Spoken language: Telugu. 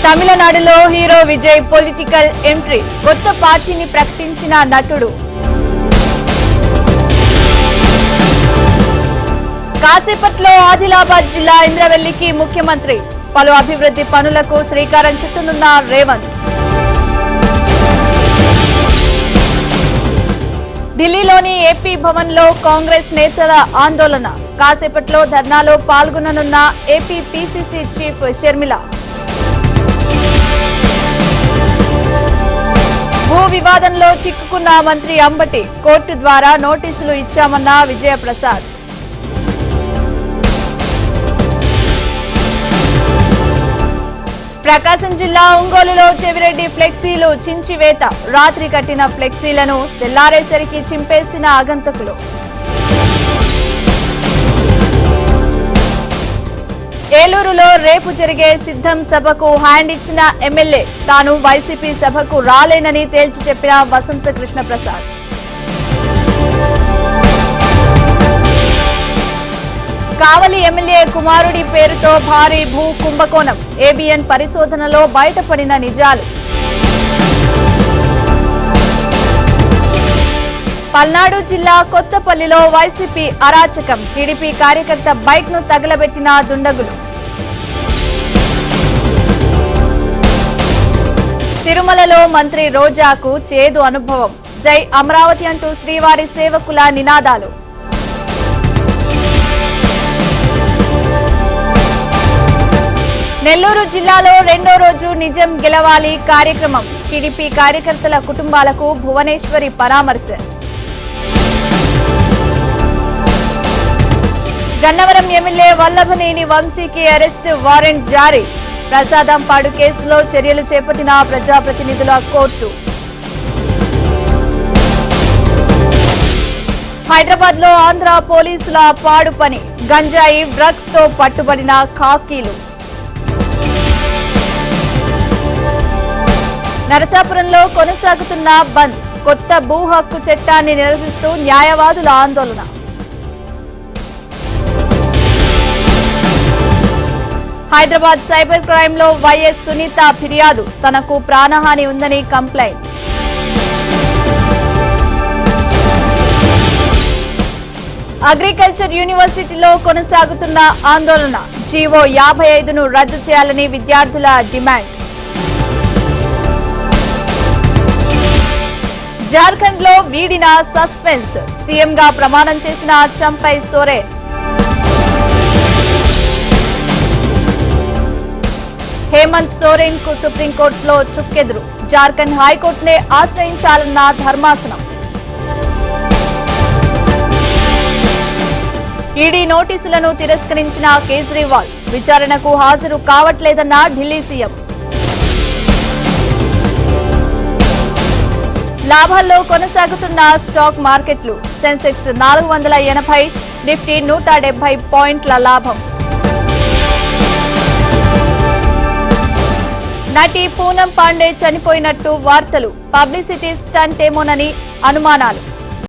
తమిళనాడులో హీరో విజయ్ పొలిటికల్ ఎంట్రీ, కొత్త పార్టీని ప్రకటించిన నటుడు. కాసేపట్లో ఆదిలాబాద్ జిల్లా ఇంద్రవెల్లికి ముఖ్యమంత్రి, పలు అభివృద్ధి పనులకు శ్రీకారం చుట్టనున్న రేవంత్. ఢిల్లీలోని ఏపీ భవన్లో కాంగ్రెస్ నేతల ఆందోళన, కాసేపట్లో ధర్నాలో పాల్గొననున్న ఏపీ పీసీసీ చీఫ్ షర్మిల. భూ వివాదంలో చిక్కుకున్న మంత్రి అంబటి, కోర్టు ద్వారా నోటీసులు ఇచ్చామన్న విజయప్రసాద్. ప్రకాశం జిల్లా ఒంగోలులో చెవిరెడ్డి ఫ్లెక్సీలు చించివేత, రాత్రి కట్టిన ఫ్లెక్సీలను తెల్లారేసరికి చింపేసిన ఆగంతకులు. ఏలూరులో రేపు జరిగే సిద్ధం సభకు హ్యాండ్ ఇచ్చిన ఎమ్మెల్యే, తాను వైసీపీ సభకు రాలేనని తేల్చి చెప్పిన వసంత కృష్ణ ప్రసాద్. కావలి ఎమ్మెల్యే కుమారుడి పేరుతో భారీ భూ కుంభకోణం, ఏబిఎన్ పరిశోధనలో బయటపడిన నిజాలు. పల్నాడు జిల్లా కొత్తపల్లిలో వైసీపీ అరాచకం, టీడీపీ కార్యకర్త బైక్ ను తగలబెట్టిన దుండగులు. తిరుమలలో మంత్రి రోజాకు చేదు అనుభవం, జై అమరావతి అంటూ శ్రీవారి సేవకుల నినాదాలు. నెల్లూరు జిల్లాలో రెండో రోజు నిజం గెలవాలి కార్యక్రమం, టీడీపీ కార్యకర్తల కుటుంబాలకు భువనేశ్వరి పరామర్శ. గన్నవరం ఎమ్మెల్యే వల్లభనేని వంశీకి అరెస్టు వారెంట్ జారీ, ప్రసాదంపాడు కేసులో చర్యలు చేపట్టిన ప్రజాప్రతినిధుల కోర్టు. హైదరాబాద్ లో ఆంధ్ర పోలీసుల పాడు పని, గంజాయి డ్రగ్స్ తో పట్టుబడిన ఖాకీలు. నరసాపురంలో కొనసాగుతున్న బంద్, కొత్త భూ హక్కు చట్టాన్ని నిరసిస్తూ న్యాయవాదుల ఆందోళన. హైదరాబాద్ సైబర్ క్రైమ్ లో వైఎస్ సునీత ఫిర్యాదు, తనకు ప్రాణహాని ఉందని కంప్లైంట్. అగ్రికల్చర్ యూనివర్సిటీలో కొనసాగుతున్న ఆందోళన, జీవో 55ను రద్దు చేయాలని విద్యార్థుల డిమాండ్. జార్ఖండ్ లో వీడిన సస్పెన్స్, సీఎంగా ప్రమాణం చేసిన చంపై సోరెన్. హేమంత్ సోరెన్ కు సుప్రీంకోర్టులో చుక్కెదురు, జార్ఖండ్ హైకోర్టునే ఆశ్రయించాలన్న ధర్మాసనం. ఈడీ నోటీసులను తిరస్కరించిన కేజ్రీవాల్, విచారణకు హాజరు కావట్లేదన్న ఢిల్లీ సీఎం. లాభాల్లో కొనసాగుతున్న స్టాక్ మార్కెట్లు, సెన్సెక్స్ 480, నిఫ్టీ 170 పాయింట్ల లాభం. నటి పూనం పాండే చనిపోయినట్టు వార్తలు, పబ్లిసిటీ స్టంట్ ఏమోనని అనుమానాలు.